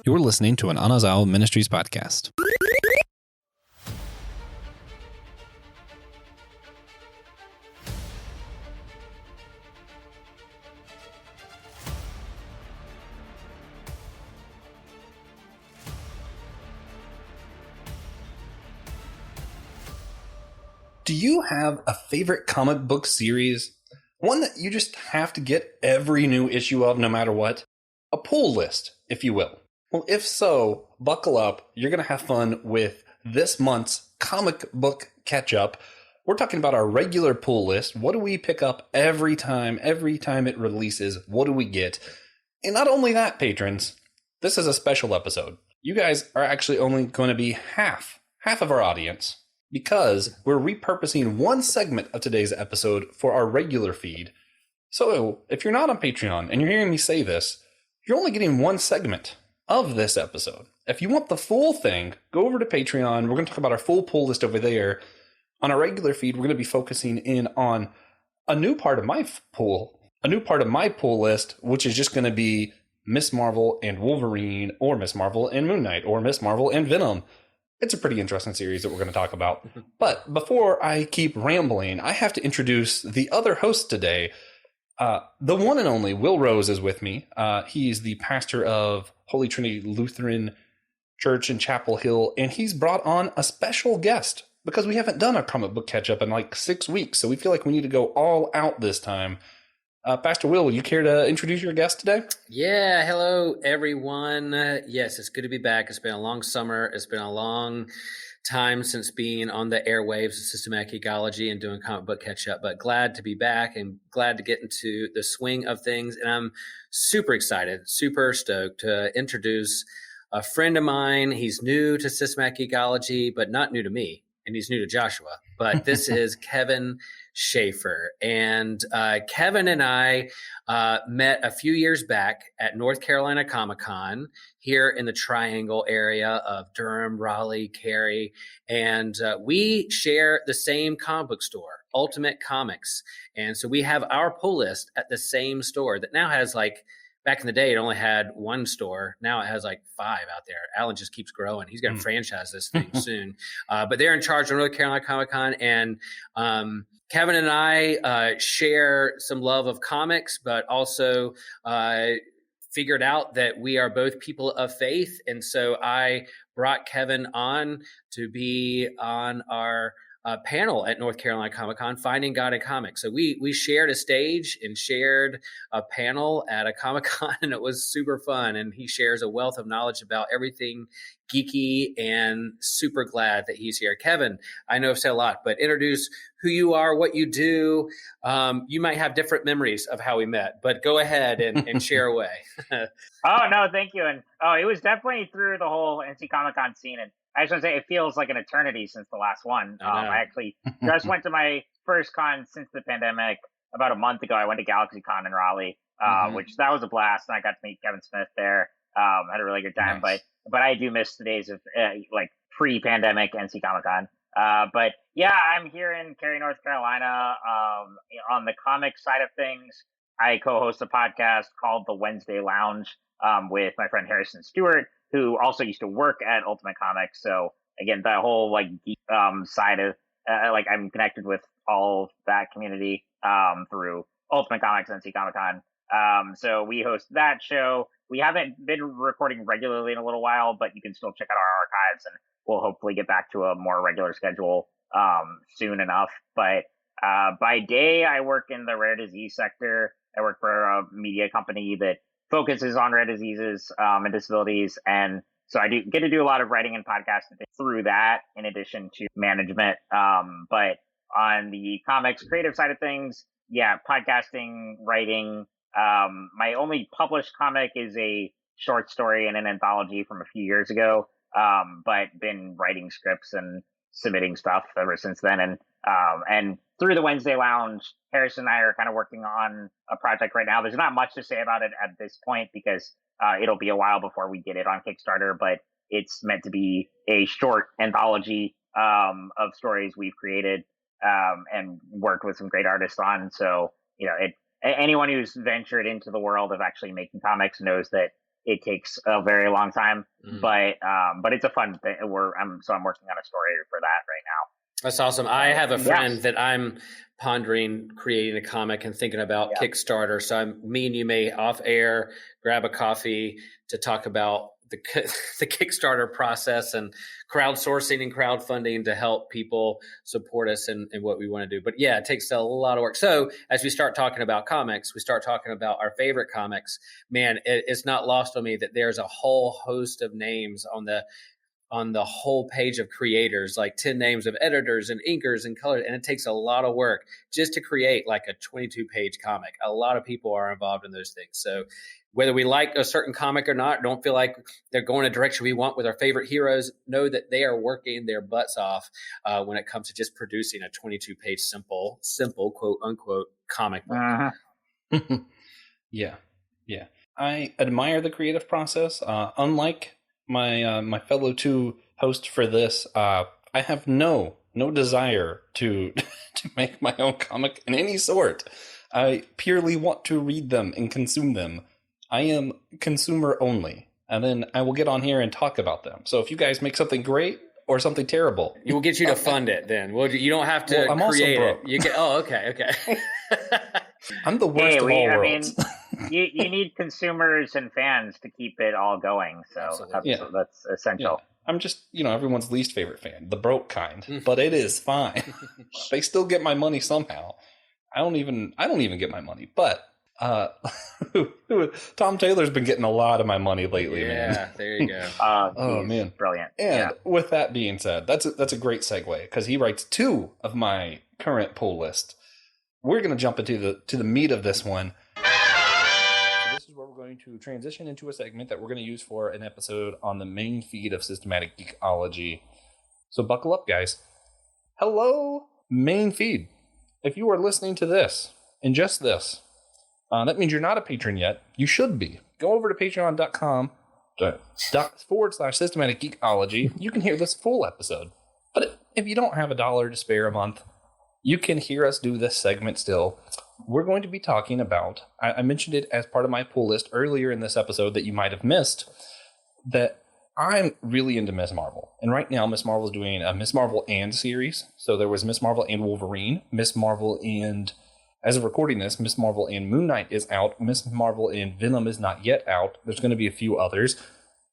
You're listening to an Anazao Ministries podcast. Do you have a favorite comic book series? One that you just have to get every new issue of no matter what? A pull list, if you will. Well, if so, buckle up. You're going to have fun with this month's comic book catch-up. We're talking about our regular pull list. What do we pick up every time it releases? What do we get? And not only that, patrons, this is a special episode. You guys are actually only going to be half of our audience, because we're repurposing one segment of today's episode for our regular feed. So if you're not on Patreon and you're hearing me say this, you're only getting one segment of this episode. If you want the full thing, go over to Patreon. We're going to talk about our full pull list over there. On our regular feed, we're going to be focusing in on a new part of my pull list, which is just going to be Miss Marvel and Wolverine, or Miss Marvel and Moon Knight, or Miss Marvel and Venom. It's a pretty interesting series that we're going to talk about. But before I keep rambling, I have to introduce the other host today. The one and only Will Rose is with me. He's the pastor of Holy Trinity Lutheran Church in Chapel Hill, and he's brought on a special guest because we haven't done a comic book catch-up in like 6 weeks, so we feel like we need to go all out this time. Pastor Will, would you care to introduce your guest today? Yeah, hello, everyone. Yes, it's good to be back. It's been a long summer. It's been a long time since being on the airwaves of systematic ecology and doing comic book catch-up, but glad to be back and glad to get into the swing of things. And I'm super excited, super stoked to introduce a friend of mine. He's new to systematic ecology, but not new to me. And he's new to Joshua, but this is Kevin Schaefer. And Kevin and I met a few years back at North Carolina Comic-Con here in the Triangle area of Durham, Raleigh, Cary. And we share the same comic book store, Ultimate Comics. And so we have our pull list at the same store that now has back in the day, it only had one store. Now it has 5 out there. Alan just keeps growing. He's going to franchise this thing soon. But they're in charge of North Carolina Comic-Con. And Kevin and I share some love of comics, but also figured out that we are both people of faith. And so I brought Kevin on to be on our panel at North Carolina Comic-Con, Finding God in Comics. So we shared a stage and shared a panel at a Comic-Con, and it was super fun. And he shares a wealth of knowledge about everything geeky, and super glad that he's here. Kevin, I know I've said a lot, but introduce who you are, what you do. You might have different memories of how we met, but go ahead and share away. Oh, no, thank you. And it was definitely through the whole NC Comic-Con scene. And I just want to say, it feels like an eternity since the last one. I actually just went to my first con since the pandemic about a month ago. I went to GalaxyCon in Raleigh, which that was a blast. And I got to meet Kevin Smith there. Had a really good time. Nice. But I do miss the days of pre-pandemic NC Comic-Con. But yeah, I'm here in Cary, North Carolina. On the comic side of things, I co-host a podcast called The Wednesday Lounge with my friend Harrison Stewart, who also used to work at Ultimate Comics. So again, the whole side of I'm connected with all of that community through Ultimate Comics and NC Comic-Con. So we host that show. We haven't been recording regularly in a little while, but you can still check out our archives, and we'll hopefully get back to a more regular schedule soon enough. But by day, I work in the rare disease sector. I work for a media company that focuses on rare diseases and disabilities. And so I get to do a lot of writing and podcasting through that, in addition to management. But on the comics creative side of things, yeah, podcasting, writing. My only published comic is a short story in an anthology from a few years ago, but been writing scripts and submitting stuff ever since then. And through the Wednesday Lounge, Harrison and I are kind of working on a project right now. There's not much to say about it at this point because it'll be a while before we get it on Kickstarter, but it's meant to be a short anthology of stories we've created and worked with some great artists on. So, anyone who's ventured into the world of actually making comics knows that it takes a very long time. Mm. But it's a fun thing. I'm working on a story for that right now. That's awesome. I have a friend Yes. that I'm pondering creating a comic and thinking about Kickstarter. So me and you may off air grab a coffee to talk about the Kickstarter process and crowdsourcing and crowdfunding to help people support us in what we want to do. But yeah, it takes a lot of work. So as we start talking about comics, we start talking about our favorite comics. Man, it's not lost on me that there's a whole host of names on the whole page of creators, like 10 names of editors and inkers and colors. And it takes a lot of work just to create like a 22-page comic. A lot of people are involved in those things. So whether we like a certain comic or not, don't feel like they're going a direction we want with our favorite heroes, know that they are working their butts off when it comes to just producing a 22-page simple, quote unquote, comic book. Uh-huh. Yeah. I admire the creative process. Unlike my fellow two hosts for this, I have no desire to make my own comic in any sort. I purely want to read them and consume them. I am consumer only, and then I will get on here and talk about them. So if you guys make something great or something terrible, we will get you to fund it. Then you don't have to I'm create also broke. it. You get okay. I'm the worst of all worlds. You need consumers and fans to keep it all going. So that's essential. Yeah. I'm just, everyone's least favorite fan, the broke kind, but it is fine. They still get my money somehow. I don't even get my money, but Tom Taylor's been getting a lot of my money lately, man. Yeah, there you go. Oh man, brilliant. And with that being said, that's a great segue because he writes 2 of my current pull list. We're going to jump into the meat of this one. So this is where we're going to transition into a segment that we're going to use for an episode on the main feed of Systematic Geekology. So buckle up, guys. Hello, main feed. If you are listening to this and just this, that means you're not a patron yet. You should be. Go over to patreon.com /Systematic Geekology. You can hear this full episode. But if you don't have $1 to spare a month, you can hear us do this segment still. We're going to be talking about, I mentioned it as part of my pull list earlier in this episode that you might have missed, that I'm really into Miss Marvel. And right now, Miss Marvel is doing a Miss Marvel and series. So there was Miss Marvel and Wolverine, Miss Marvel and, as of recording this, Miss Marvel and Moon Knight is out. Miss Marvel and Venom is not yet out. There's going to be a few others.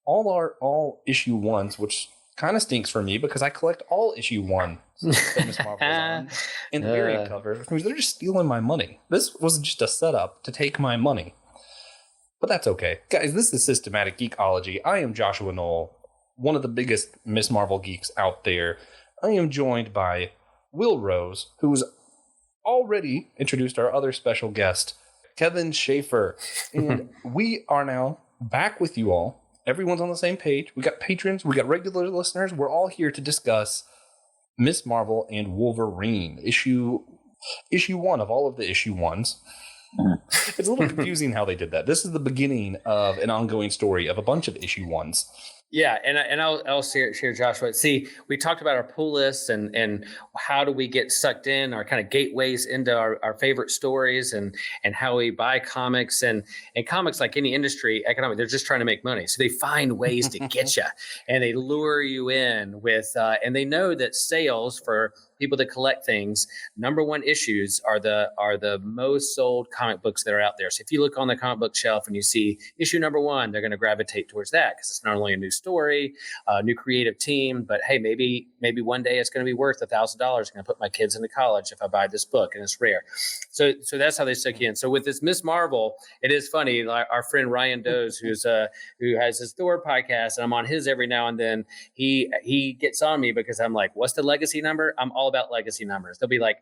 All issue 1s, which kind of stinks for me because I collect all issue 1 that Miss Marvel is on. And the variant covers, which means they're just stealing my money. This was just a setup to take my money. But that's okay. Guys, this is Systematic Geekology. I am Joshua Knoll, one of the biggest Miss Marvel geeks out there. I am joined by Will Rose, who's already introduced our other special guest, Kevin Schaefer. And we are now back with you all. Everyone's on the same page. We got patrons. We got regular listeners. We're all here to discuss Miss Marvel and Wolverine. Issue 1 of all of the issue 1s. It's a little confusing how they did that. This is the beginning of an ongoing story of a bunch of issue 1s. Yeah, and I'll share Joshua. See, we talked about our pull lists and how do we get sucked in, our kind of gateways into our favorite stories and how we buy comics and comics, like any industry, economic, they're just trying to make money. So they find ways to get you and they lure you in with and they know that sales for people that collect things, number 1 issues are the most sold comic books that are out there. So if you look on the comic book shelf and you see issue number 1, they're going to gravitate towards that because it's not only a new story, a new creative team, but hey, maybe one day it's going to be worth $1,000. I'm going to put my kids into college if I buy this book, and it's rare. So that's how they stick in. So with this Miss Marvel, it is funny. Like our friend Ryan Doze, who has his Thor podcast, and I'm on his every now and then. He gets on me because I'm like, what's the legacy number? I'm all about legacy numbers. They'll be like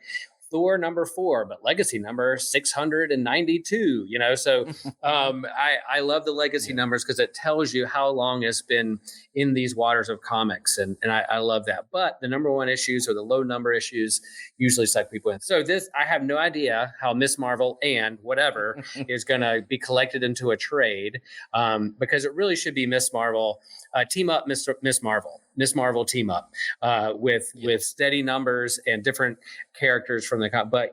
Thor number 4, but legacy number 692, so I love the legacy numbers because it tells you how long it's been in these waters of comics, and I love that. But the number 1 issues or the low number issues usually suck people in. So I have no idea how Miss Marvel and whatever is going to be collected into a trade, because it really should be Miss Marvel team up, Miss Marvel team up with steady numbers and different characters from the but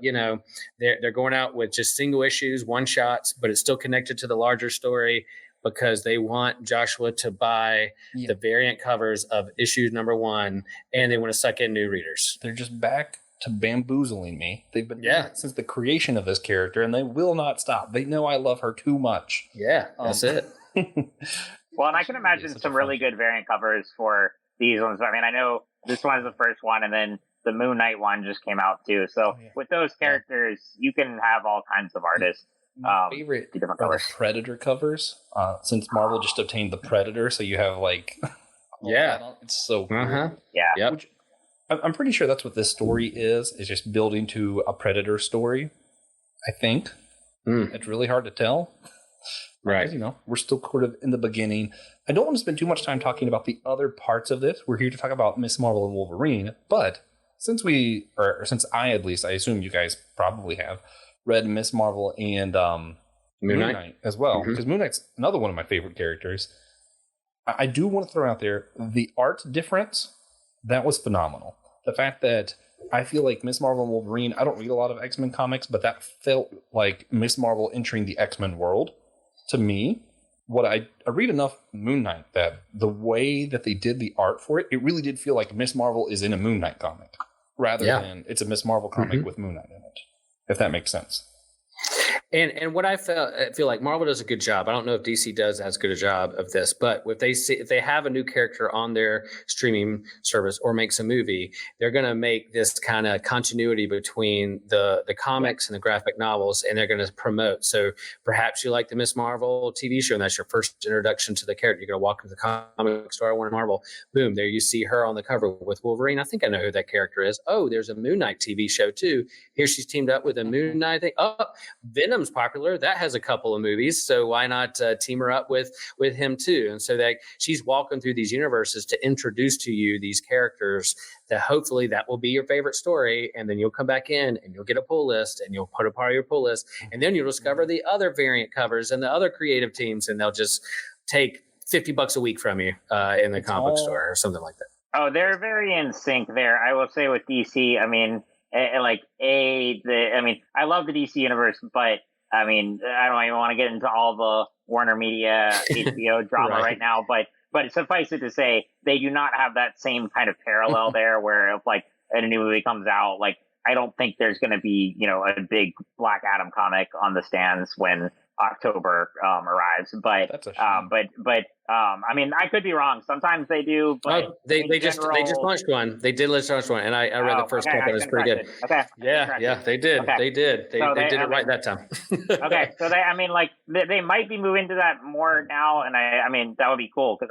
they're going out with just single issues, one shots, but it's still connected to the larger story. because they want Joshua to buy the variant covers of issue number 1, and they want to suck in new readers. They're just back to bamboozling me. They've been doing it since the creation of this character, and they will not stop. They know I love her too much. Yeah, that's it. Well, and I can imagine some really good variant covers for these ones. I mean, I know this one is the first one, and then the Moon Knight one just came out too. So with those characters, you can have all kinds of artists. My favorite are the Predator covers, since Marvel just obtained the Predator, so you have like... it's so cool. Yeah. Which, I'm pretty sure that's what this story is just building to a Predator story, I think. It's really hard to tell. Right. Because, you know, we're still sort of in the beginning. I don't want to spend too much time talking about the other parts of this. We're here to talk about Miss Marvel and Wolverine, but since I at least, I assume you guys probably have read Miss Marvel and Moon Knight as well, because Moon Knight's another one of my favorite characters. I do want to throw out there the art difference. That was phenomenal. The fact that I feel like Miss Marvel and Wolverine, I don't read a lot of X-Men comics, but that felt like Miss Marvel entering the X-Men world to me. What I read enough Moon Knight that the way that they did the art for it, it really did feel like Miss Marvel is in a Moon Knight comic rather than it's a Miss Marvel comic with Moon Knight in it, if that makes sense. And what I feel like Marvel does a good job. I don't know if DC does as good a job of this, but if they have a new character on their streaming service or makes a movie, they're going to make this kind of continuity between the comics and the graphic novels, and they're going to promote. So perhaps you like the Miss Marvel TV show, and that's your first introduction to the character. You're going to walk into the comic store, I want Marvel. Boom, there you see her on the cover with Wolverine. I think I know who that character is. Oh, there's a Moon Knight TV show too. Here she's teamed up with a Moon Knight thing. Oh, Venom's popular. That has a couple of movies, so why not team her up with him too? And so that she's walking through these universes to introduce to you these characters that hopefully that will be your favorite story, and then you'll come back in and you'll get a pull list and you'll put a part of your pull list, and then you'll discover the other variant covers and the other creative teams, and they'll just take $50 a week from you in the comic book store or something like that. Oh, they're very in sync there. I will say with DC, I mean, I love the DC universe, but I mean, I don't even want to get into all the Warner Media HBO drama right now, but suffice it to say, they do not have that same kind of parallel there where if like a new movie comes out, like I don't think there's going to be, you know, a big Black Adam comic on the stands when October arrives. But that's a shame. I mean, I could be wrong. Sometimes they do. But they just launched one. They did launch one, and I read the first couple. It was pretty good. Okay. Yeah, they did. Okay. They did. They did it right that time. Okay, so they might be moving to that more now, and I mean that would be cool because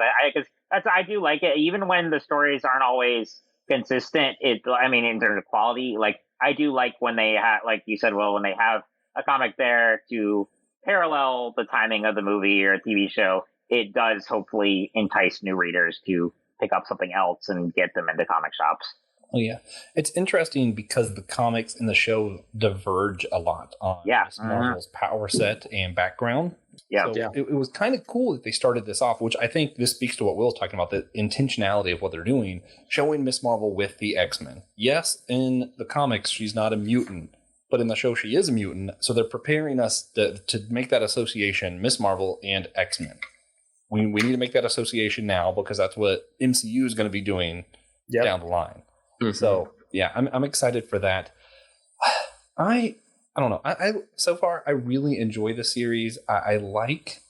I do like it, even when the stories aren't always consistent. In terms of quality, like I do like when they have, like you said, when they have a comic there to parallel the timing of the movie or a TV show. It does hopefully entice new readers to pick up something else and get them into comic shops. Oh, yeah. It's interesting because the comics and the show diverge a lot on Marvel's power set and background. Yeah. So it was kind of cool that they started this off, which I think this speaks to what Will's talking about, the intentionality of what they're doing, showing Miss Marvel with the X-Men. Yes, in the comics, she's not a mutant, but in the show, she is a mutant. So they're preparing us to make that association, Miss Marvel and X-Men. We need to make that association now because that's what MCU is going to be doing down the line. Mm-hmm. So yeah, I'm excited for that. I don't know. I so far I really enjoy the series. I like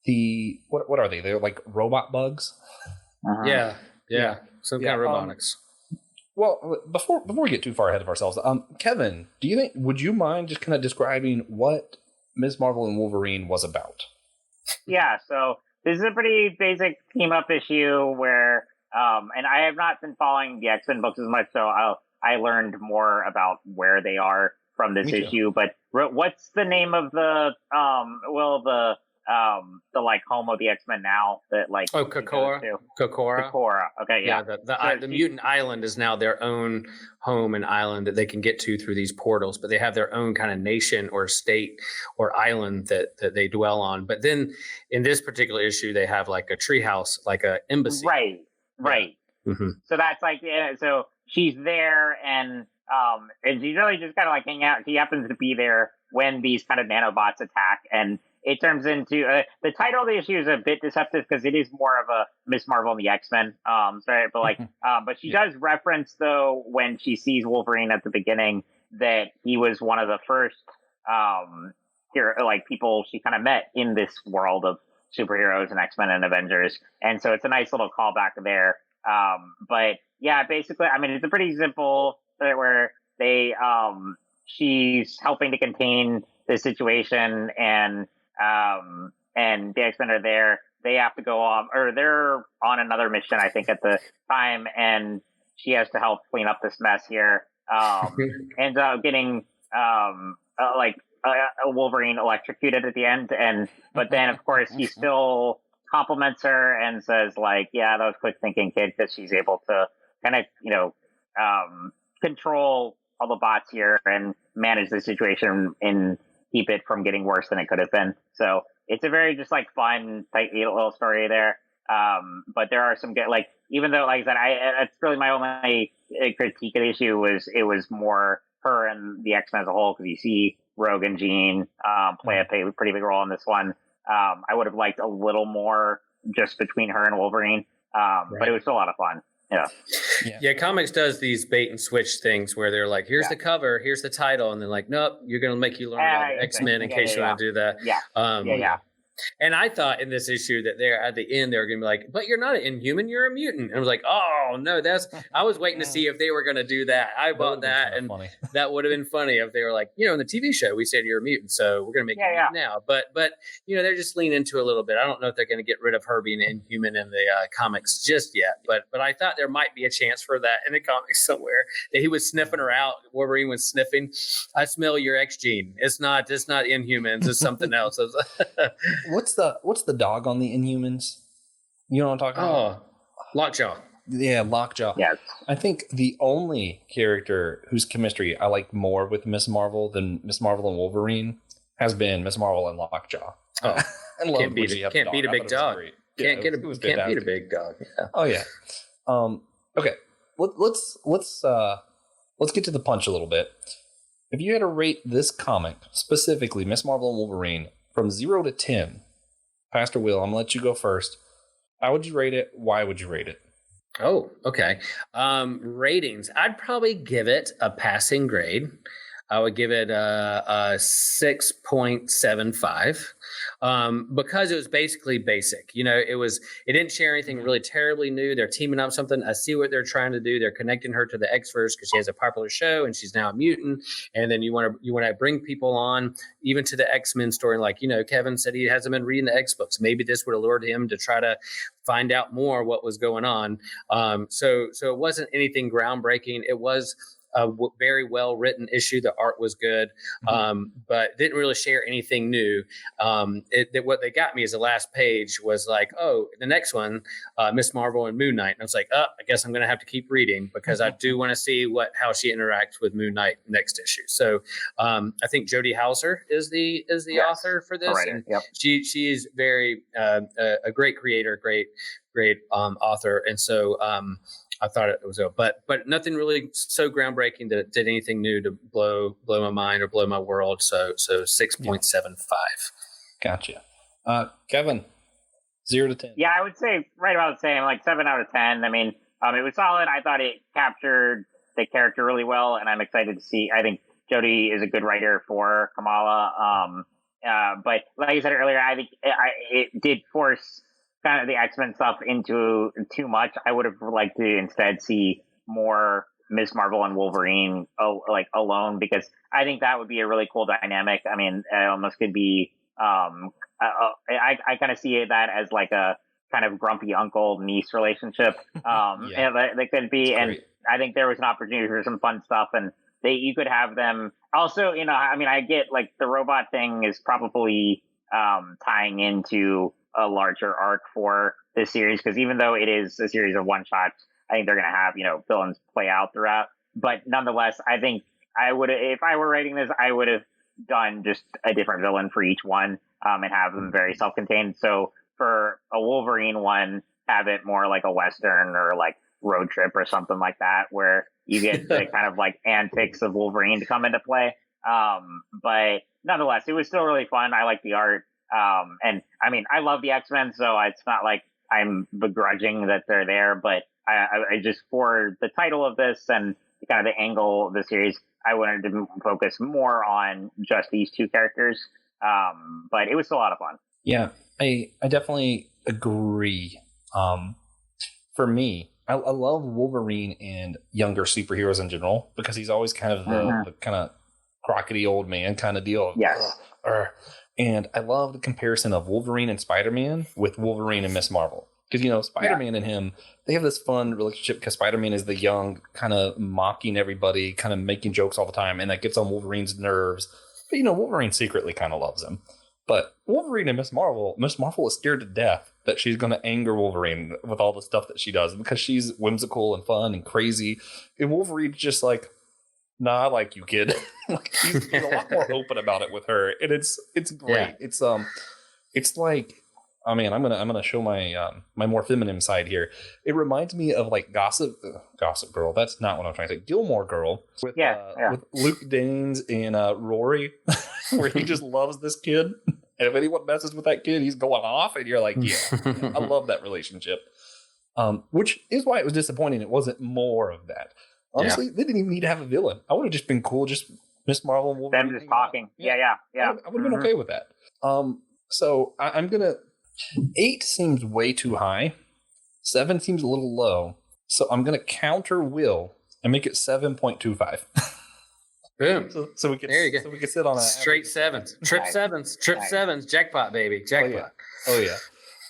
the what are they? They're like robot bugs. Yeah. Some kind of robotics. Well, before we get too far ahead of ourselves, Kevin, would you mind just kind of describing what Ms. Marvel and Wolverine was about? Yeah, so this is a pretty basic team-up issue where, and I have not been following the X-Men books as much, so I learned more about where they are from this issue. But what's the name of the like home of the X-Men now that like Kokora. Okay, yeah. The mutant island is now their own home and island that they can get to through these portals, but they have their own kind of nation or state or island that they dwell on. But then in this particular issue, they have like a treehouse, like a embassy. Right. Yeah. Mm-hmm. So that's like so she's there and she's really just kind of like hanging out. She happens to be there when these kind of nanobots attack, and it turns into the title of the issue is a bit deceptive because it is more of a Miss Marvel and the X-Men. Sorry, but but she does reference though when she sees Wolverine at the beginning that he was one of the first people she kind of met in this world of superheroes and X-Men and Avengers, and so it's a nice little callback there. But yeah, basically, I mean, it's a pretty simple where they she's helping to contain the situation, and the X-Men are there. They have to go on, or they're on another mission, I think, at the time, and she has to help clean up this mess here. Ends up getting Wolverine electrocuted at the end, but then of course he still compliments her and says like, yeah, that was quick thinking, kid, because she's able to kind of control all the bots here and manage the situation and keep it from getting worse than it could have been. So it's a very just like fun, tight little story there. But there are some good, like, even though, like I said, it's really my only critique of the issue was it was more her and the X-Men as a whole, because you see Rogue and Jean play a pretty big role in this one. I would have liked a little more just between her and Wolverine, but it was still a lot of fun. Yeah, comics does these bait and switch things where they're like, here's the cover, here's the title, and they're like, nope, you're going to make you learn about the X-Men in case you want to do that. And I thought in this issue that they're at the end, they're going to be like, but you're not an Inhuman, you're a mutant. And I was like, oh, no, I was waiting to see if they were going to do that. I bought that, and that would have been funny if they were like, in the TV show, we said you're a mutant, so we're going to make you a mutant now. But they're just leaning into it a little bit. I don't know if they're going to get rid of her being an Inhuman in the comics just yet. But I thought there might be a chance for that in the comics somewhere, that he was sniffing her out. Wolverine was sniffing. I smell your X gene. It's not Inhumans. It's something else. What's the dog on the Inhumans? You know what I'm talking about? Lockjaw. Yeah, Lockjaw. Yes. I think the only character whose chemistry I like more with Miss Marvel than Miss Marvel and Wolverine has been Miss Marvel and Lockjaw. Oh, can't beat a big dog. Can't beat a big dog. Yeah. Oh yeah. Okay. Let's get to the punch a little bit. If you had to rate this comic, specifically Miss Marvel and Wolverine, from 0 to 10, Pastor Will, I'm going to let you go first. How would you rate it? Why would you rate it? Oh, okay. Ratings. I'd probably give it a passing grade. I would give it a 6.75 because it was basically basic. It didn't share anything really terribly new. They're teaming up something. I see what they're trying to do. They're connecting her to the X-Verse because she has a popular show and she's now a mutant. And then you want to bring people on even to the X-Men story. Like, Kevin said he hasn't been reading the X books. Maybe this would have lured him to try to find out more what was going on. So it wasn't anything groundbreaking. It was a very well written issue. The art was good, but didn't really share anything new. What they got me is the last page was like, oh, the next one, Miss Marvel and Moon Knight. And I was like, I guess I'm going to have to keep reading because I do want to see how she interacts with Moon Knight next issue. So I think Jodie Hauser is the author for this. And she is very a great creator, great author, and so. I thought it was, but nothing really so groundbreaking that it did anything new to blow my mind or blow my world. So 6.75. Gotcha. Kevin, 0 to 10. Yeah, I would say right about the same, like 7 out of 10. I mean, it was solid. I thought it captured the character really well, and I'm excited to see. I think Jodie is a good writer for Kamala. But like I said earlier, I think it did force kind of the X-Men stuff into too much. I would have liked to instead see more Miss Marvel and Wolverine alone, because I think that would be a really cool dynamic. I mean, it almost could be I kind of see that as like a kind of grumpy uncle niece relationship. They could be, and I think there was an opportunity for some fun stuff, and you could have them also. I mean, I get like the robot thing is probably tying into a larger arc for this series, because even though it is a series of one shots, I think they're going to have villains play out throughout. But nonetheless, I think I would, if I were writing this, I would have done just a different villain for each one, and have them very self-contained. So for a Wolverine one, have it more like a Western or like road trip or something like that, where you get the kind of like antics of Wolverine to come into play. But nonetheless, it was still really fun. I like the art. And I mean, I love the X-Men, so it's not like I'm begrudging that they're there, but I just, for the title of this and kind of the angle of the series, I wanted to focus more on just these two characters. But it was still a lot of fun. Yeah, I definitely agree. For me, I love Wolverine and younger superheroes in general because he's always kind of the kind of crockety old man kind of deal. Yes. And I love the comparison of Wolverine and Spider-Man with Wolverine and Miss Marvel. Because, Spider-Man and him, they have this fun relationship because Spider-Man is the young, kind of mocking everybody, kind of making jokes all the time, and that gets on Wolverine's nerves. But, Wolverine secretly kind of loves him. But Wolverine and Miss Marvel is scared to death that she's going to anger Wolverine with all the stuff that she does because she's whimsical and fun and crazy. And Wolverine's just like, nah, I like you, kid. He's a lot more open about it with her, and it's great. Yeah. It's like, oh man, I'm gonna show my my more feminine side here. It reminds me of like Gossip Girl. That's not what I'm trying to say. Gilmore Girl with Luke Danes and Rory, where he just loves this kid, and if anyone messes with that kid, he's going off, and you're like, yeah. I love that relationship. Which is why it was disappointing. It wasn't more of that. Honestly, they didn't even need to have a villain. I would have just been cool, just Miss Marvel and Wolverine. Them just talking. Yeah. I would have been okay with that. So I'm gonna. 8 seems way too high. 7 seems a little low. So I'm gonna counter Will and make it 7.25. Boom. So we can. There you go. So we can sit on a straight sevens, trip sevens, jackpot, baby, jackpot. Oh yeah.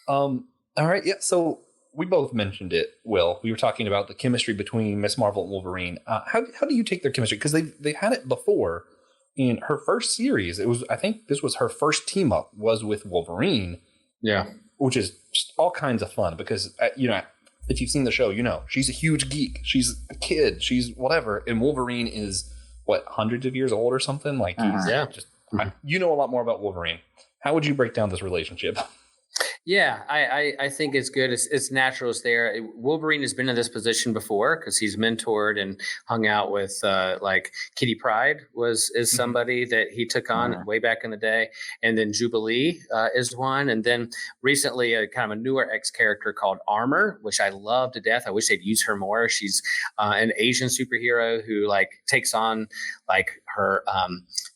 All right. Yeah. So. We both mentioned it, Will. We were talking about the chemistry between Miss Marvel and Wolverine. How do you take their chemistry? Because they've had it before. In her first series, I think this was her first team up was with Wolverine. Yeah, which is just all kinds of fun because if you've seen the show, she's a huge geek. She's a kid. She's whatever, and Wolverine is what, hundreds of years old or something. Like he's just a lot more about Wolverine. How would you break down this relationship? Yeah, I think it's good. It's natural. It's there. Wolverine has been in this position before because he's mentored and hung out with like Kitty Pryde is somebody that he took on way back in the day, and then Jubilee is one, and then recently a kind of a newer X character called Armor, which I love to death. I wish they'd use her more. She's an Asian superhero who like takes on like her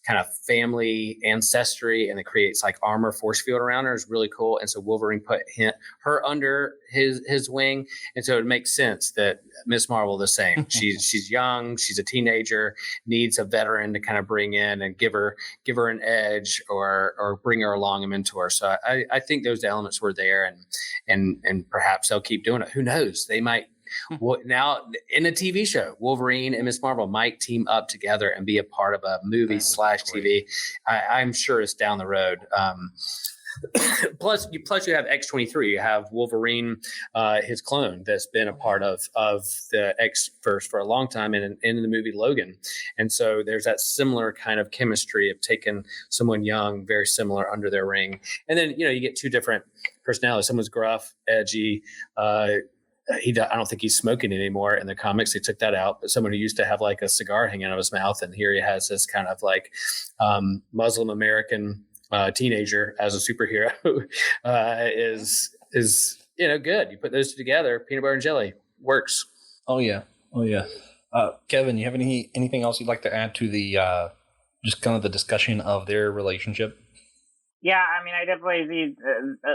kind of family ancestry, and it creates like armor force field around her. Is really cool. And so Wolverine put her under his wing, and so it makes sense that Miss Marvel the same. She's young, she's a teenager, needs a veteran to kind of bring in and give her an edge or bring her along and mentor. So I think those elements were there, and perhaps they'll keep doing it. Who knows? They might. Well, now in a TV show, Wolverine and Miss Marvel might team up together and be a part of a movie / TV. I'm sure it's down the road. Plus you have X-23. You have Wolverine, his clone, that's been a part of the X-verse for a long time, and in the movie Logan. And so there's that similar kind of chemistry of taking someone young, very similar, under their ring. And then you get two different personalities. Someone's gruff, edgy. I don't think he's smoking anymore in the comics. They took that out. But someone who used to have like a cigar hanging out of his mouth, and here he has this kind of like Muslim American teenager as a superhero is good. You put those two together, peanut butter and jelly works. Oh yeah. Kevin, you have anything else you'd like to add to the just kind of the discussion of their relationship? Yeah, I mean, I definitely see.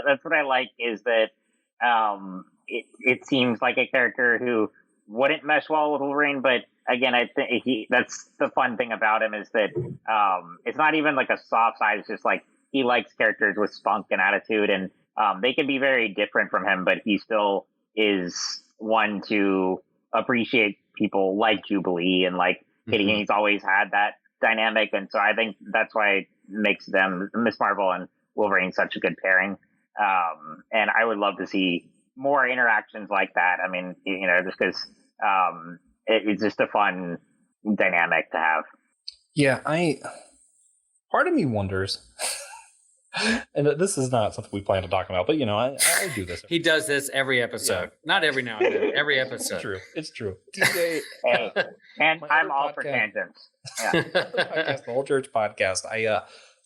That's what I like is that. It seems like a character who wouldn't mesh well with Wolverine, but again, I think that's the fun thing about him is that it's not even like a soft side. It's just like he likes characters with spunk and attitude, and they can be very different from him, but he still is one to appreciate people like Jubilee and like Kitty. And he's always had that dynamic, and so I think that's why it makes them, Miss Marvel and Wolverine, such a good pairing. And I would love to see more interactions like that. I mean, just because it's just a fun dynamic to have. Yeah, part of me wonders, and this is not something we plan to talk about, but I do this. He does this every episode. Yeah. Not every now and then, every episode. It's true. DJ, and I'm all for tangents. Yeah. The Whole Church podcast.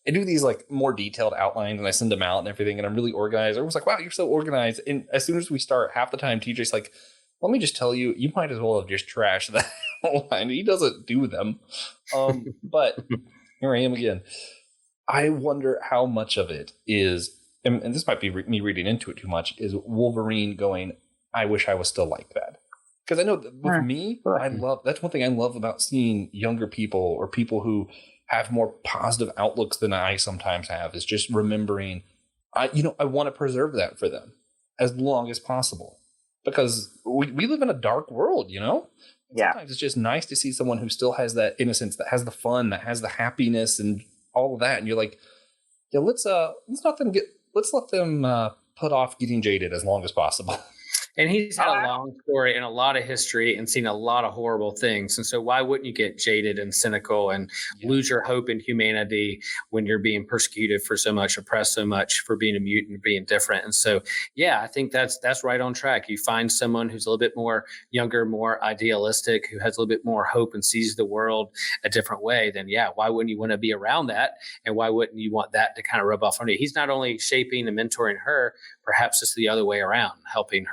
I do these like more detailed outlines and I send them out and everything, and I'm really organized. Everyone's like, wow, you're so organized. And as soon as we start, half the time TJ's like, let me just tell you, you might as well have just trashed that outline. He doesn't do them. But here I am again. I wonder how much of it is, and this might be me reading into it too much, is Wolverine going, I wish I was still like that. Because I know that with me, that's one thing I love about seeing younger people or people who have more positive outlooks than I sometimes have, is just remembering, I want to preserve that for them as long as possible. Because we live in a dark world, Sometimes it's just nice to see someone who still has that innocence, that has the fun, that has the happiness and all of that. And you're like, yeah, let's let them put off getting jaded as long as possible. And he's had a long story and a lot of history and seen a lot of horrible things. And so why wouldn't you get jaded and cynical and lose your hope in humanity when you're being persecuted for so much, oppressed so much, for being a mutant, being different? And so, I think that's right on track. You find someone who's a little bit more younger, more idealistic, who has a little bit more hope and sees the world a different way, then why wouldn't you want to be around that? And why wouldn't you want that to kind of rub off on you? He's not only shaping and mentoring her, perhaps it's the other way around, helping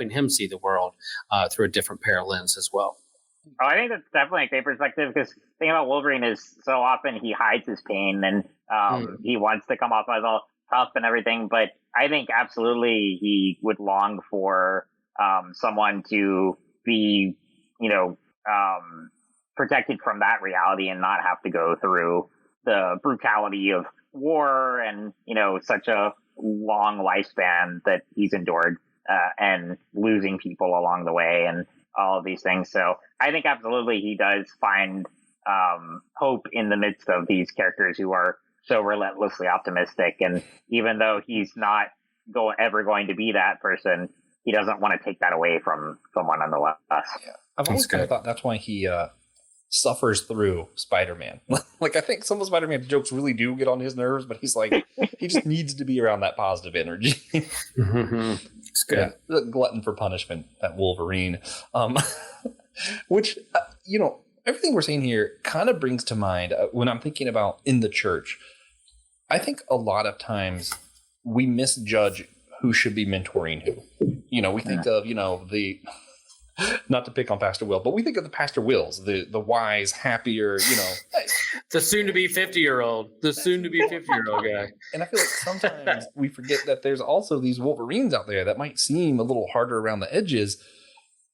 him see the world through a different pair of lens as well. Oh, I think that's definitely a great perspective, because the thing about Wolverine is so often he hides his pain and he wants to come off as all tough and everything. But I think absolutely he would long for someone to be, protected from that reality and not have to go through the brutality of war and, such a long lifespan that he's endured. And losing people along the way and all of these things. So I think absolutely he does find hope in the midst of these characters who are so relentlessly optimistic. And even though he's not ever going to be that person, he doesn't want to take that away from someone nonetheless. Yeah. I've always kind of thought that's why he suffers through Spider-Man. Like, I think some of Spider-Man jokes really do get on his nerves, but he's like, he just needs to be around that positive energy. It's good. Yeah, the glutton for punishment, that Wolverine. Which, everything we're saying here kind of brings to mind when I'm thinking about in the church. I think a lot of times we misjudge who should be mentoring who. We think of, the... Not to pick on Pastor Will, but we think of the Pastor Wills, the wise, happier, the soon-to-be 50-year-old, guy. And I feel like sometimes we forget that there's also these Wolverines out there that might seem a little harder around the edges,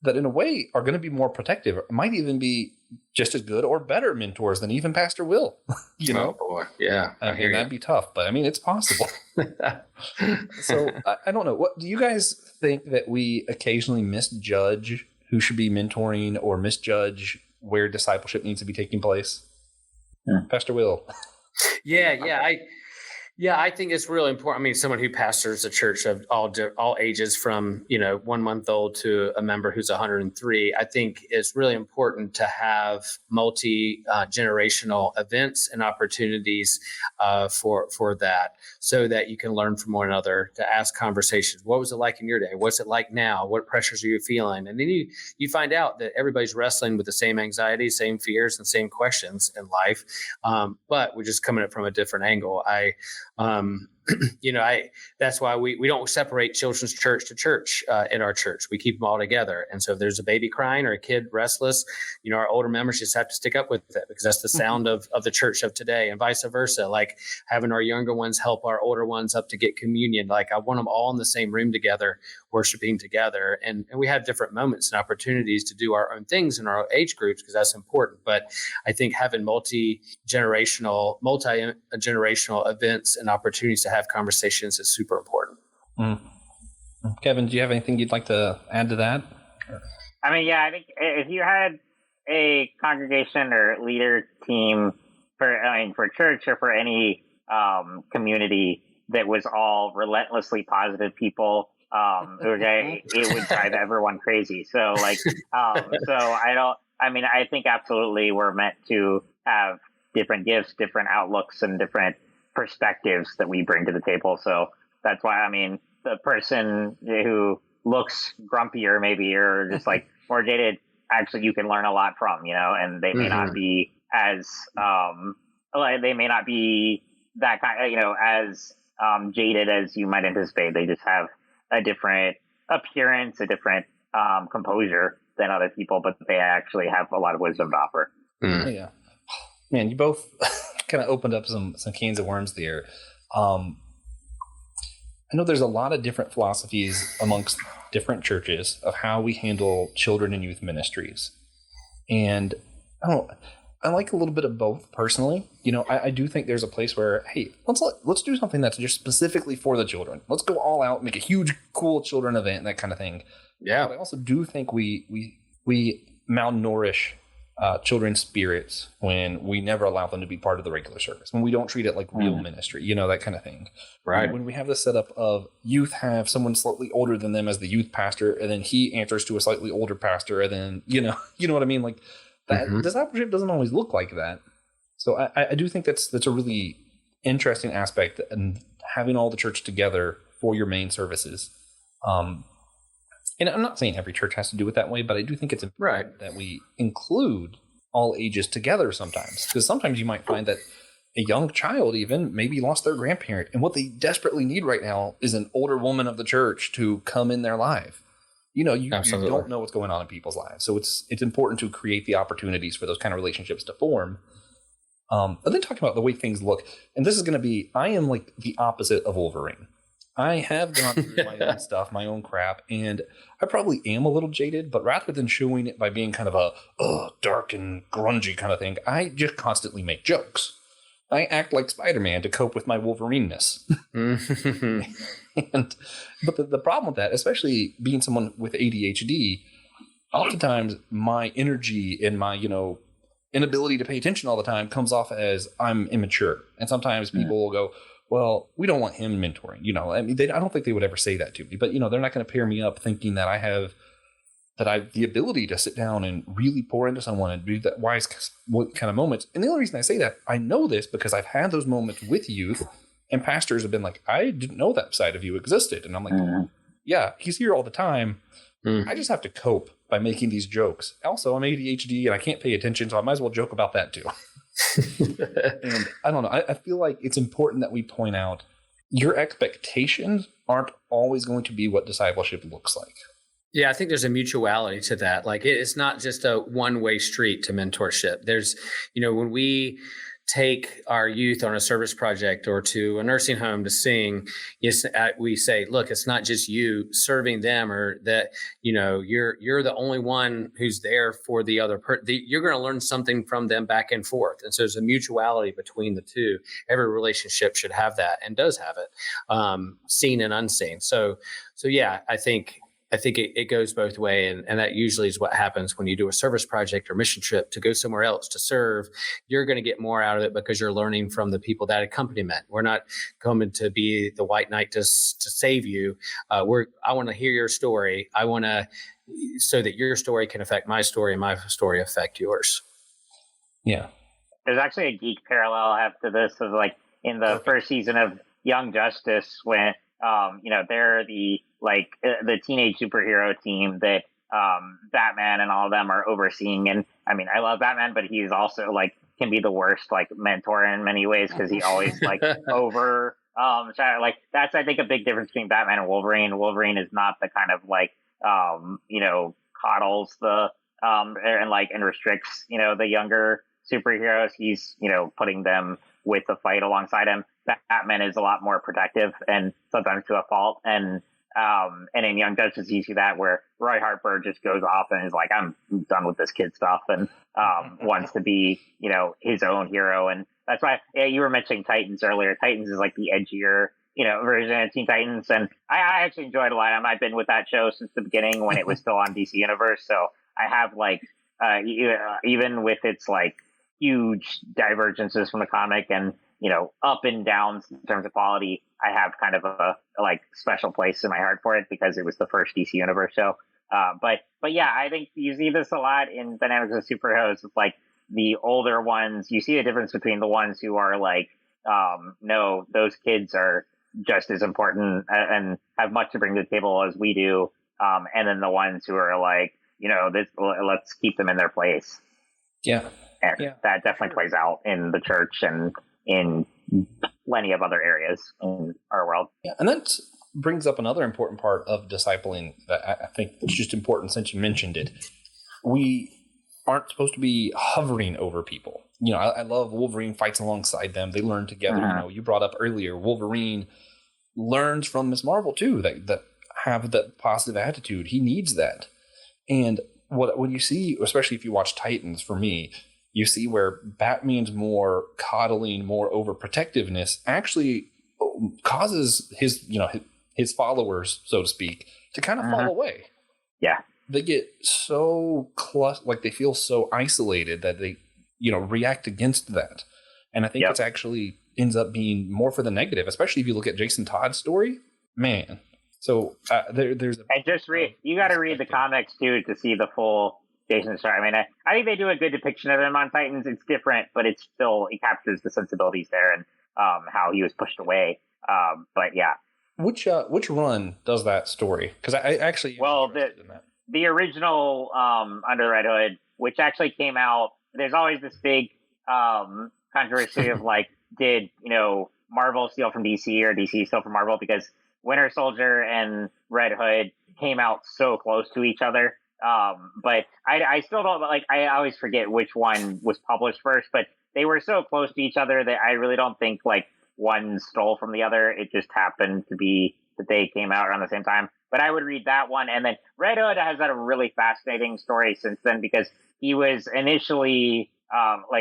that in a way are going to be more protective, might even be just as good or better mentors than even Pastor Will. Oh boy, yeah. I mean, that'd be tough, but I mean, it's possible. So I don't know. What do you guys think that we occasionally misjudge who should be mentoring or misjudge where discipleship needs to be taking place? Pastor Will. I think it's really important. I mean, someone who pastors a church of all ages, from 1 month old to a member who's 103, I think it's really important to have multi-generational events and opportunities for that, so that you can learn from one another, to ask conversations. What was it like in your day? What's it like now? What pressures are you feeling? And then you find out that everybody's wrestling with the same anxieties, same fears, and same questions in life, but we're just coming at it from a different angle. That's why we don't separate children's church to church in our church. We keep them all together. And so if there's a baby crying or a kid restless, our older members just have to stick up with it, because that's the sound of the church of today, and vice versa. Like having our younger ones help our older ones up to get communion. Like I want them all in the same room together, worshiping together. And we have different moments and opportunities to do our own things in our age groups, because that's important. But I think having multi-generational events and opportunities to have conversations is super important. Kevin, do you have anything you'd like to add to that? I mean, I think if you had a congregation or leader team for church or for any community that was all relentlessly positive people, it would drive everyone crazy. So I think absolutely we're meant to have different gifts, different outlooks, and different perspectives that we bring to the table. So that's why, the person who looks grumpier maybe, or just like more jaded, actually you can learn a lot from, and they may not be as, they may not be that kind of, as jaded as you might anticipate. They just have a different appearance, a different composure than other people, but they actually have a lot of wisdom to offer. Yeah. Man, you both kind of opened up some cans of worms there. I know there's a lot of different philosophies amongst different churches of how we handle children and youth ministries. And I like a little bit of both personally. I do think there's a place where, hey, let's do something that's just specifically for the children. Let's go all out, make a huge, cool children event, that kind of thing. Yeah. But I also do think we malnourish children's spirits when we never allow them to be part of the regular service, when we don't treat it like real ministry, that kind of thing. Right. When we have the setup of youth have someone slightly older than them as the youth pastor, and then he answers to a slightly older pastor, and then, you know what I mean? Like that discipleship doesn't always look like that. So I do think that's a really interesting aspect, and having all the church together for your main services. And I'm not saying every church has to do it that way, but I do think it's important that we include all ages together sometimes. Because sometimes you might find that a young child even maybe lost their grandparent, and what they desperately need right now is an older woman of the church to come in their life. You don't know what's going on in people's lives. So it's important to create the opportunities for those kind of relationships to form. And then talking about the way things look, and this is going to be, I am like the opposite of Wolverine. I have gone through my own stuff, my own crap, and I probably am a little jaded, but rather than showing it by being kind of a dark and grungy kind of thing, I just constantly make jokes. I act like Spider-Man to cope with my Wolverine-ness. But the problem with that, especially being someone with ADHD, oftentimes my energy and my, inability to pay attention all the time comes off as I'm immature. And sometimes people will go, well, we don't want him mentoring. I mean, I don't think they would ever say that to me, but they're not going to pair me up thinking that I have the ability to sit down and really pour into someone and do that wise kind of moments. And the only reason I say that, I know this because I've had those moments with youth, and pastors have been like, I didn't know that side of you existed. And I'm like, yeah, he's here all the time. I just have to cope by making these jokes. Also, I'm ADHD and I can't pay attention, so I might as well joke about that too. And I don't know. I feel like it's important that we point out your expectations aren't always going to be what discipleship looks like. Yeah, I think there's a mutuality to that. Like it's not just a one-way street to mentorship. There's, when we take our youth on a service project or to a nursing home to sing, yes, we say, look, it's not just you serving them, or that, you're the only one who's there for the other person. You're going to learn something from them back and forth. And so there's a mutuality between the two. Every relationship should have that, and does have it, seen and unseen. So yeah, I think it goes both ways, and that usually is what happens when you do a service project or mission trip to go somewhere else to serve. You're going to get more out of it because you're learning from the people that accompaniment. We're not coming to be the white knight to save you. I want to hear your story. I want to, so that your story can affect my story and my story affect yours. Yeah. There's actually a geek parallel I have to this, of like in the first season of Young Justice, when they're the teenage superhero team that Batman and all of them are overseeing. And I mean, I love Batman, but he's also can be the worst mentor in many ways, because he always over that's, I think, a big difference between Batman and Wolverine. Wolverine is not the kind of coddles the and restricts the younger superheroes. He's putting them with the fight alongside him. Batman is a lot more protective, and sometimes to a fault. And in Young Justice, you see that where Roy Harper just goes off and is like, I'm done with this kid stuff, and wants to be, his own hero. And that's why, you were mentioning Titans earlier. Titans is the edgier, version of Teen Titans. And I actually enjoyed a lot. I've been with that show since the beginning when it was still on DC Universe. So I have even with its huge divergences from the comic and, up and downs in terms of quality, I have kind of a special place in my heart for it because it was the first DC Universe show. But yeah, I think you see this a lot in Dynamics of Superheroes with the older ones. You see a difference between the ones who are no, those kids are just as important and have much to bring to the table as we do. And then the ones who are let's keep them in their place. Yeah. And that definitely plays out in the church and in plenty of other areas in our world. Yeah, and that brings up another important part of discipling that I think is just important since you mentioned it. We aren't supposed to be hovering over people. You know, I love Wolverine fights alongside them. They learn together. You know, you brought up earlier, Wolverine learns from Miss Marvel too, that have that positive attitude. He needs that. And when you see, especially if you watch Titans, for me, you see where Batman's more coddling, more overprotectiveness actually causes his followers, so to speak, to kind of fall away. Yeah. They get so they feel so isolated that they, react against that. And I think it's actually ends up being more for the negative, especially if you look at Jason Todd's story. Man. So there's... And just you got to read the comics too to see the full Jason story. I mean, I think they do a good depiction of him on Titans. It's different, but it captures the sensibilities there and how he was pushed away. But yeah. Which run does that story? Because I actually... Well, the original Under the Red Hood, which actually came out, there's always this big controversy of did Marvel steal from DC or DC steal from Marvel, because Winter Soldier and Red Hood came out so close to each other. But I still don't I always forget which one was published first, but they were so close to each other that I really don't think one stole from the other. It just happened to be that they came out around the same time. But I would read that one. And then Red Hood has had a really fascinating story since then, because he was initially,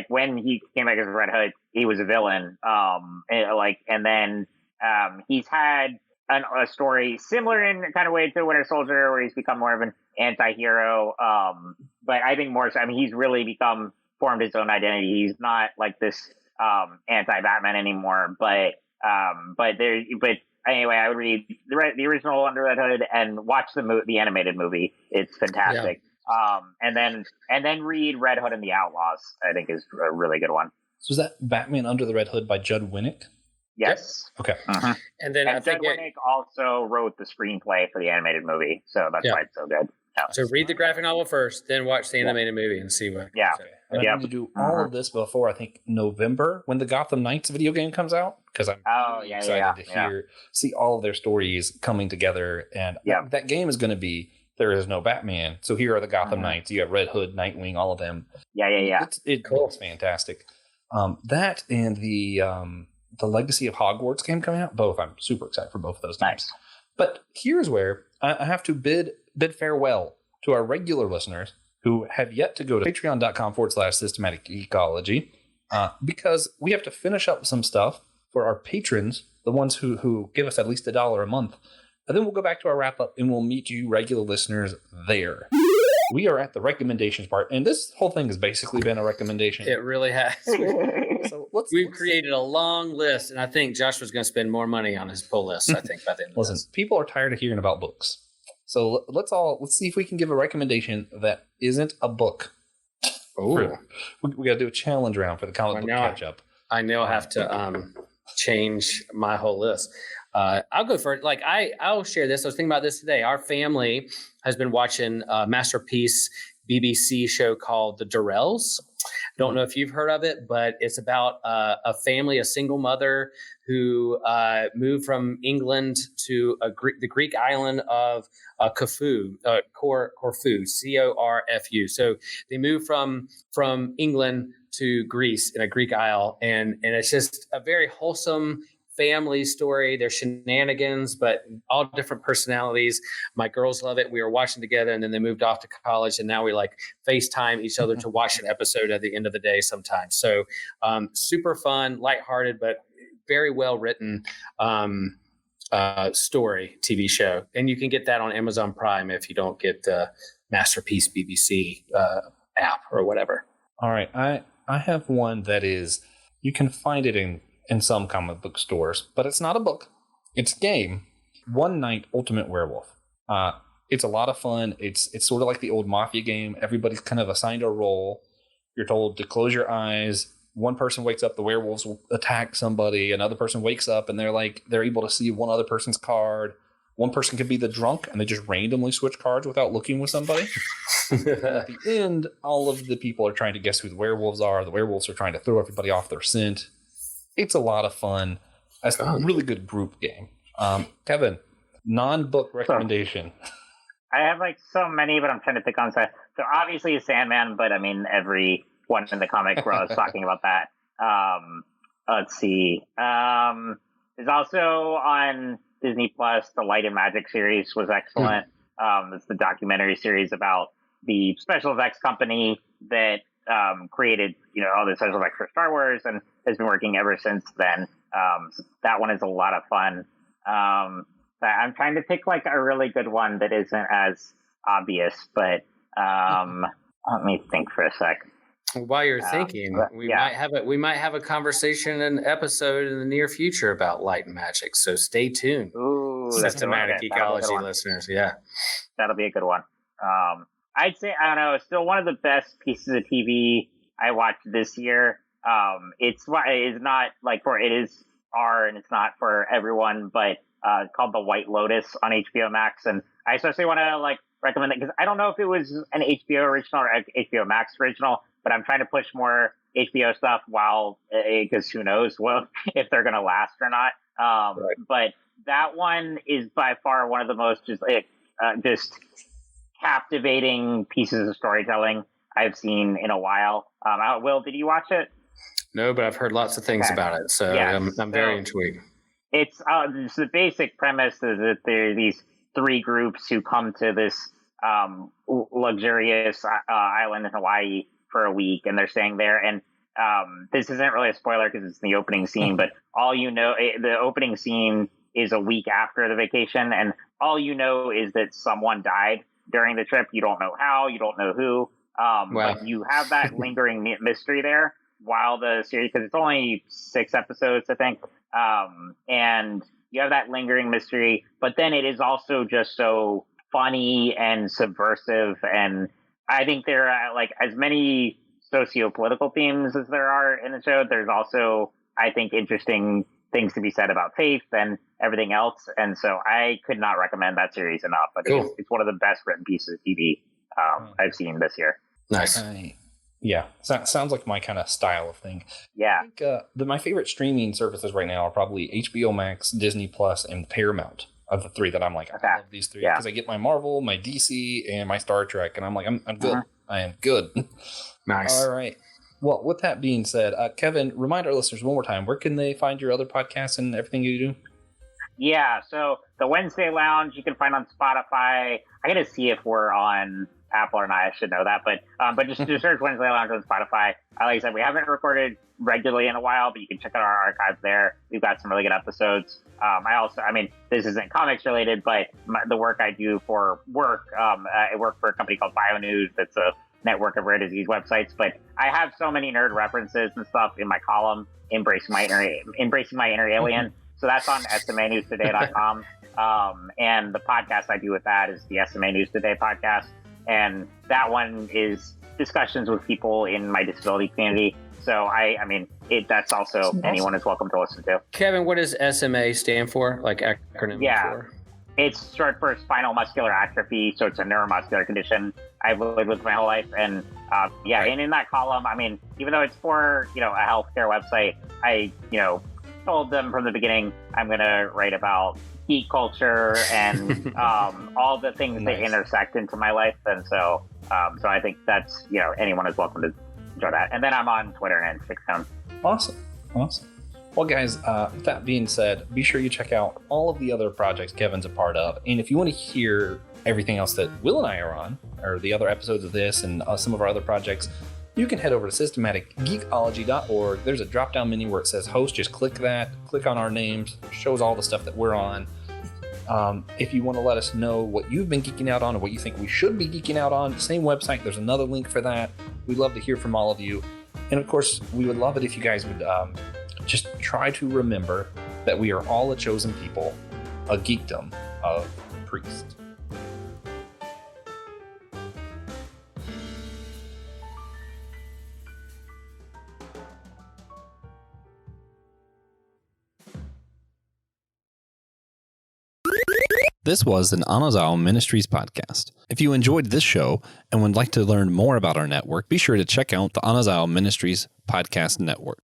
when he came back as Red Hood, he was a villain. And then he's had a story similar in kind of way to Winter Soldier, where he's become more of an anti-hero. But I think more so, he's really formed his own identity. He's not this anti-Batman anymore. But anyway, I would read the original Under Red Hood and watch the animated movie. It's fantastic. Yeah. And then read Red Hood and the Outlaws, I think is a really good one. So is that Batman Under the Red Hood by Judd Winnick? Yes. Okay. Uh-huh. And then I think Judd Winnick also wrote the screenplay for the animated movie, so that's why it's so good. Yeah. So read the graphic novel first, then watch the animated movie and see what. Yeah. Okay. And I need to do all of this before I think November, when the Gotham Knights video game comes out, because I'm excited to see all of their stories coming together. And that game is going to be, there is no Batman, so here are the Gotham Knights. You have Red Hood, Nightwing, all of them. Yeah. It's fantastic. That and the Legacy of Hogwarts game coming out, both. I'm super excited for both of those games. Nice. But here's where I have to bid farewell to our regular listeners who have yet to go to patreon.com/systematic ecology, because we have to finish up some stuff for our patrons, the ones who give us at least $1 a month. And then we'll go back to our wrap up and we'll meet you regular listeners there. We are at the recommendations part, and this whole thing has basically been a recommendation. It really has. So we've created a long list, and I think Joshua's going to spend more money on his pull list, I think, by the end of this. People are tired of hearing about books. So let's see if we can give a recommendation that isn't a book. Oh, we got to do a challenge round for the comic book catch up. I know I have to change my whole list. I'll go for it. I'll share this. I was thinking about this today. Our family has been watching a Masterpiece BBC show called The Durrells. Don't know if you've heard of it, but it's about a family, a single mother who moved from England to the Greek island of Corfu, Corfu. So they moved from England to Greece in a Greek isle, and it's just a very wholesome family story. There's shenanigans, but all different personalities. My girls love it. We were watching together, and then they moved off to college, and now we FaceTime each other to watch an episode at the end of the day sometimes. So super fun, lighthearted, but very well written story TV show. And you can get that on Amazon Prime if you don't get the Masterpiece BBC app or whatever. All right. I have one that is, you can find it in some comic book stores, but it's not a book. It's a game. One Night Ultimate Werewolf. It's a lot of fun. It's sort of like the old Mafia game. Everybody's kind of assigned a role. You're told to close your eyes. One person wakes up, the werewolves will attack somebody. Another person wakes up and they're able to see one other person's card. One person could be the drunk and they just randomly switch cards without looking with somebody. At the end, all of the people are trying to guess who the werewolves are. The werewolves are trying to throw everybody off their scent. It's a lot of fun. That's a really good group game. Kevin, non-book recommendation. I have like so many, but I'm trying to pick on some. So obviously Sandman, but I mean everyone in the comic world is talking about that. Let's see. There's also on Disney Plus, the Light and Magic series was excellent. It's the documentary series about the special effects company that created, all the special effects for Star Wars and has been working ever since then. So that one is a lot of fun. I'm trying to pick like a really good one that isn't as obvious, but let me think for a sec. While you're thinking, we might have a conversation, an episode in the near future about Light and Magic. So stay tuned. Ooh, Systematic Ecology listeners. Yeah, that'll be a good one. I'd say, I don't know, it's still one of the best pieces of TV I watched this year. It's not like it is R and it's not for everyone, but it's called The White Lotus on HBO Max, and I especially want to recommend it because I don't know if it was an HBO original or HBO Max original, but I'm trying to push more HBO stuff because who knows if they're going to last or not. Right. But that one is by far one of the most just captivating pieces of storytelling I've seen in a while. Will, did you watch it? No, but I've heard lots of things about it, so yes. I'm very intrigued. It's the basic premise is that there are these three groups who come to this luxurious island in Hawaii for a week, and they're staying there. And this isn't really a spoiler because it's in the opening scene, but the opening scene is a week after the vacation, and all you know is that someone died during the trip. You don't know how, you don't know who, but you have that lingering mystery there while the series, because it's only 6 episodes, I think, and you have that lingering mystery, but then it is also just so funny and subversive, and I think there are as many socio-political themes as there are in the show. There's also, I think, interesting things to be said about faith and everything else, and so I could not recommend that series enough. I think it's one of the best written pieces of TV I've seen this year. Nice. Yeah, sounds like my kind of style of thing. Yeah. I think my favorite streaming services right now are probably HBO Max, Disney Plus, and Paramount. Of the three that I'm like, I love these three because I get my Marvel, my DC, and my Star Trek, and I'm like, I'm good. I am good. Nice. All right. Well, with that being said, Kevin, remind our listeners one more time, where can they find your other podcasts and everything you do? Yeah, so the Wednesday Lounge you can find on Spotify. I got to see if we're on Apple or not. I should know that, but just search Wednesday Lounge on Spotify. Like I said, we haven't recorded regularly in a while, but you can check out our archives there. We've got some really good episodes. This isn't comics related, but the work I do for work, I work for a company called BioNews. That's a network of rare disease websites, but I have so many nerd references and stuff in my column, Embracing My Inner Alien. So that's on SMANewsToday.com. And the podcast I do with that is the SMA News Today podcast. And that one is discussions with people in my disability community. So that's also awesome. Anyone is welcome to listen to. Kevin, what does SMA stand for? Like acronym for? It's short for spinal muscular atrophy. So it's a neuromuscular condition I've lived with my whole life. And and in that column, even though it's for, a healthcare website, I, told them from the beginning, I'm going to write about geek culture and all the things that intersect into my life. And so I think that's, anyone is welcome to enjoy that. And then I'm on Twitter and Instagram. Awesome. Well, guys, with that being said, be sure you check out all of the other projects Kevin's a part of. And if you want to hear everything else that Will and I are on, or the other episodes of this and some of our other projects, you can head over to systematicgeekology.org. There's a drop-down menu where it says host. Just click that, click on our names, shows all the stuff that we're on. If you want to let us know what you've been geeking out on or what you think we should be geeking out on, same website, there's another link for that. We'd love to hear from all of you. And of course, we would love it if you guys would just try to remember that we are all a chosen people, a geekdom of priests. This was an Anazao Ministries podcast. If you enjoyed this show and would like to learn more about our network, be sure to check out the Anazao Ministries podcast network.